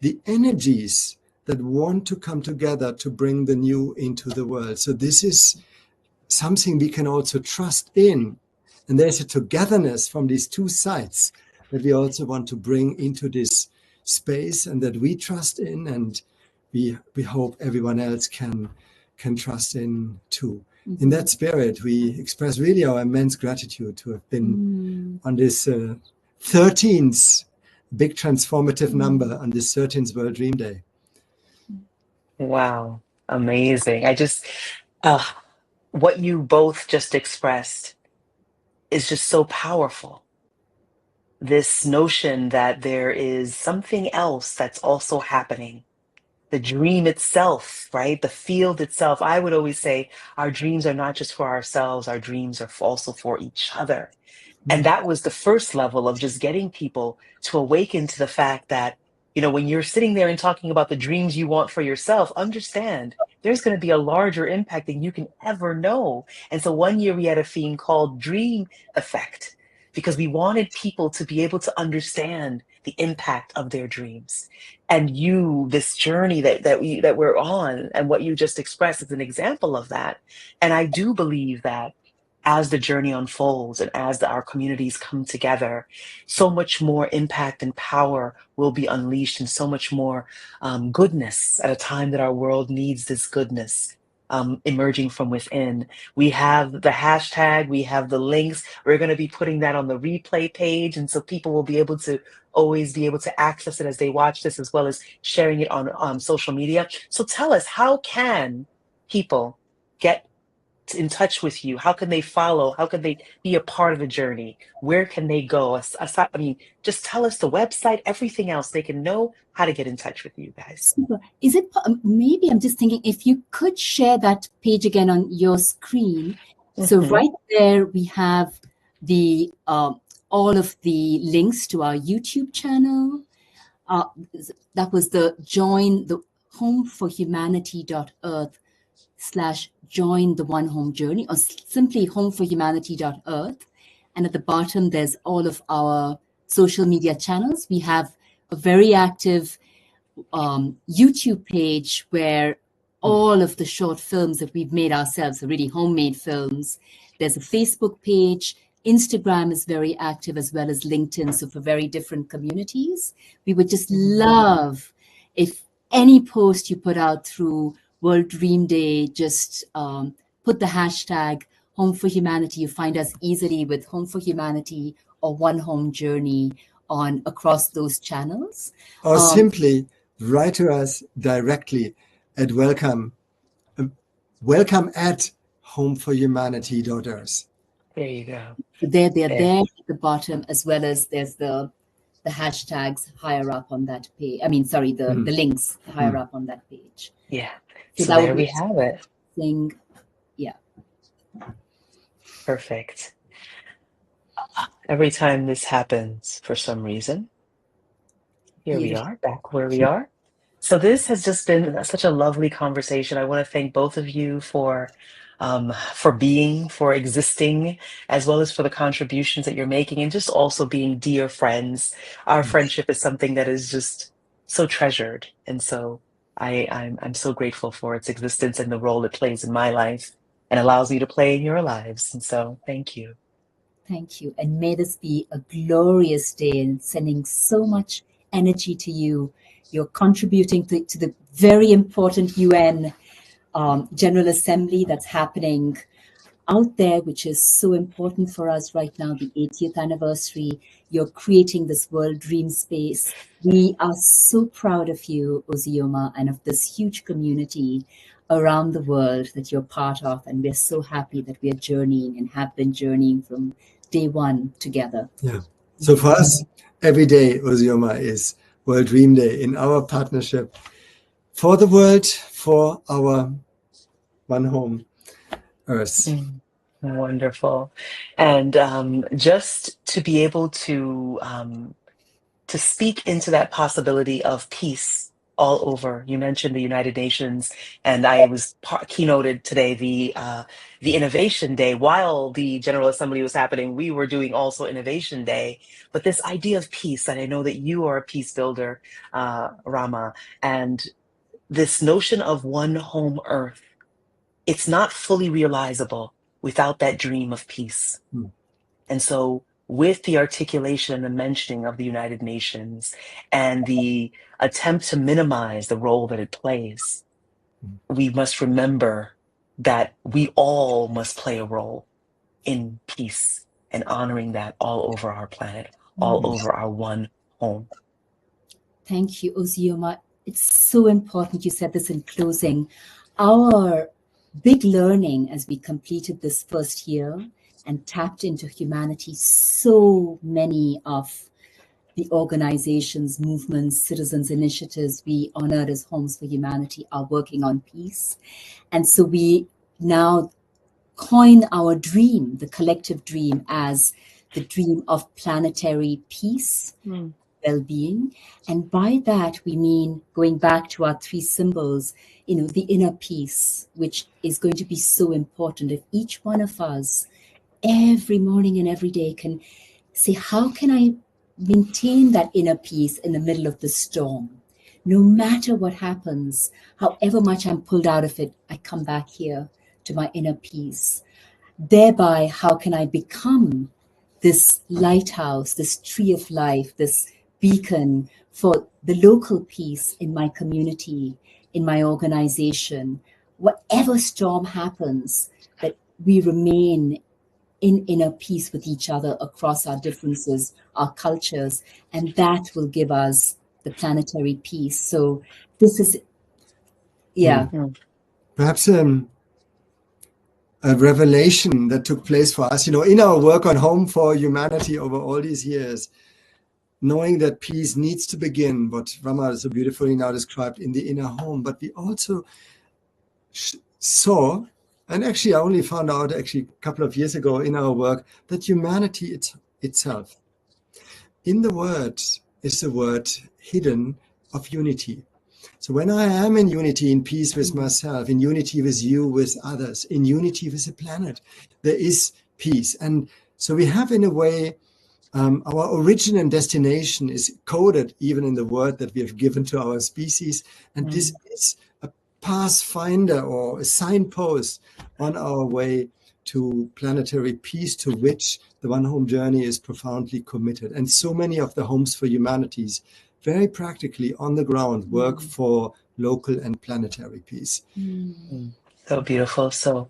B: the energies that want to come together to bring the new into the world. So this is something we can also trust in. And there's a togetherness from these two sides that we also want to bring into this space and that we trust in, and we hope everyone else can trust in too. Mm-hmm. In that spirit, we express really our immense gratitude to have been on this 13th big transformative number on this 13th World Dream Day.
A: Wow, amazing. I just, what you both just expressed is just so powerful. This notion that there is something else that's also happening. The dream itself, right? The field itself. I would always say our dreams are not just for ourselves, our dreams are also for each other. And that was the first level of just getting people to awaken to the fact that, when you're sitting there and talking about the dreams you want for yourself, understand there's going to be a larger impact than you can ever know. And so one year we had a theme called Dream Effect, because we wanted people to be able to understand the impact of their dreams. And this journey that we're on, and what you just expressed is an example of that. And I do believe that as the journey unfolds and as our communities come together, so much more impact and power will be unleashed, and so much more goodness at a time that our world needs this goodness emerging from within. We have the hashtag, we have the links. We're going to be putting that on the replay page, and so people will be able to always be able to access it as they watch this, as well as sharing it on social media. So tell us, how can people get in touch with you? How can they follow? How can they be a part of the journey? Where can they go? Just tell us the website, everything else. They can know how to get in touch with you guys.
C: Super. Is it, maybe I'm just thinking, if you could share that page again on your screen. So right there, we have the all of the links to our YouTube channel. That was the join the homeforhumanity.earth/join the One Home journey, or simply homeforhumanity.earth. And at the bottom, there's all of our social media channels. We have a very active YouTube page where all of the short films that we've made ourselves are really homemade films. There's a Facebook page. Instagram is very active, as well as LinkedIn, so for very different communities. We would just love if any post you put out through World Dream Day, just put the hashtag Home for Humanity. You find us easily with Home for Humanity or One Home Journey across those channels.
B: Or simply write to us directly at welcome at homeforhumanity.earth.
A: There you go.
C: They're there at the bottom, as well as there's the hashtags higher up on that page. The links higher up on that page.
A: Yeah. So there we have it.
C: Yeah.
A: Perfect. Every time this happens, for some reason, Here we
C: Beautiful.
A: are, back where we are. So this has just been such a lovely conversation. I want to thank both of you for being, for existing, as well as for the contributions that you're making, and just also being dear friends. Our friendship is something that is just so treasured, and so I'm so grateful for its existence and the role it plays in my life and allows me to play in your lives. And so, thank you.
C: Thank you. And may this be a glorious day and sending so much energy to you. You're contributing to the very important UN General Assembly that's happening out there, which is so important for us right now, the 80th anniversary. You're creating this world dream space. We are so proud of you, Ozioma, and of this huge community around the world that you're part of. And we're so happy that we are journeying and have been journeying from day one together.
B: Yeah. So for us, every day, Ozioma, is World Dream Day in our partnership for the world, for our one home, Earth.
A: Wonderful. And just to be able to speak into that possibility of peace all over. You mentioned the United Nations, and I was keynoted today the Innovation Day. While the General Assembly was happening, we were doing also Innovation Day. But this idea of peace, and I know that you are a peace builder, Rama, and this notion of one home Earth, it's not fully realizable without that dream of peace. And so, with the articulation and the mentioning of the United Nations and the attempt to minimize the role that it plays, we must remember that we all must play a role in peace and honoring that all over our planet, all over our one home.
C: Thank you, Ozioma. It's so important you said this in closing. Our big learning as we completed this first year and tapped into humanity, so many of the organizations, movements, citizens' initiatives we honored as Homes for Humanity are working on peace. And so we now coin our dream, the collective dream, as the dream of planetary peace, well-being. And by that, we mean, going back to our three symbols, the inner peace, which is going to be so important. If each one of us, every morning and every day, can say, how can I maintain that inner peace in the middle of the storm? No matter what happens, however much I'm pulled out of it, I come back here to my inner peace. Thereby, how can I become this lighthouse, this tree of life, this beacon for the local peace in my community, in my organization? Whatever storm happens, that we remain in inner peace with each other across our differences, our cultures, and that will give us the planetary peace. So this is,
B: Perhaps a revelation that took place for us, in our work on Home for Humanity over all these years, knowing that peace needs to begin, what Rama so beautifully now described, in the inner home. But we also saw, and actually I only found out a couple of years ago in our work, that humanity itself, in the word, is the word hidden of unity. So when I am in unity, in peace with myself, in unity with you, with others, in unity with the planet, there is peace. And so we have, in a way, our origin and destination is coded even in the word that we have given to our species. And this is a pathfinder or a signpost on our way to planetary peace, to which the One Home journey is profoundly committed. And so many of the Homes for Humanities, very practically on the ground, work for local and planetary peace.
A: So beautiful. So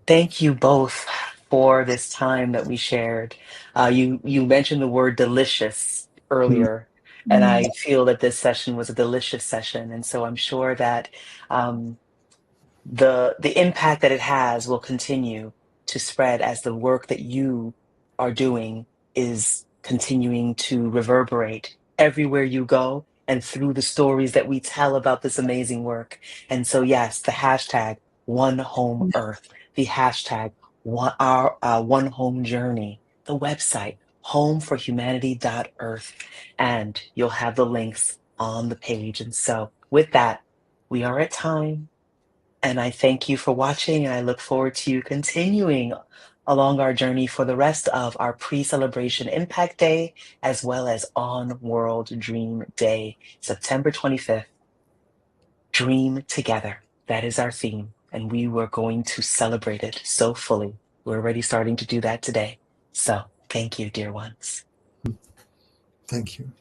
A: thank you both for this time that we shared. You mentioned the word delicious earlier, and I feel that this session was a delicious session. And so I'm sure that the impact that it has will continue to spread as the work that you are doing is continuing to reverberate everywhere you go and through the stories that we tell about this amazing work. And so, yes, the hashtag One Home Earth, the hashtag One Home Journey, the website homeforhumanity.earth, and you'll have the links on the page. And so with that, we are at time. And I thank you for watching, and I look forward to you continuing along our journey for the rest of our pre-celebration Impact Day, as well as on World Dream Day, September 25th. Dream together. That is our theme, and we were going to celebrate it so fully. We're already starting to do that today. So thank you, dear ones.
B: Thank you.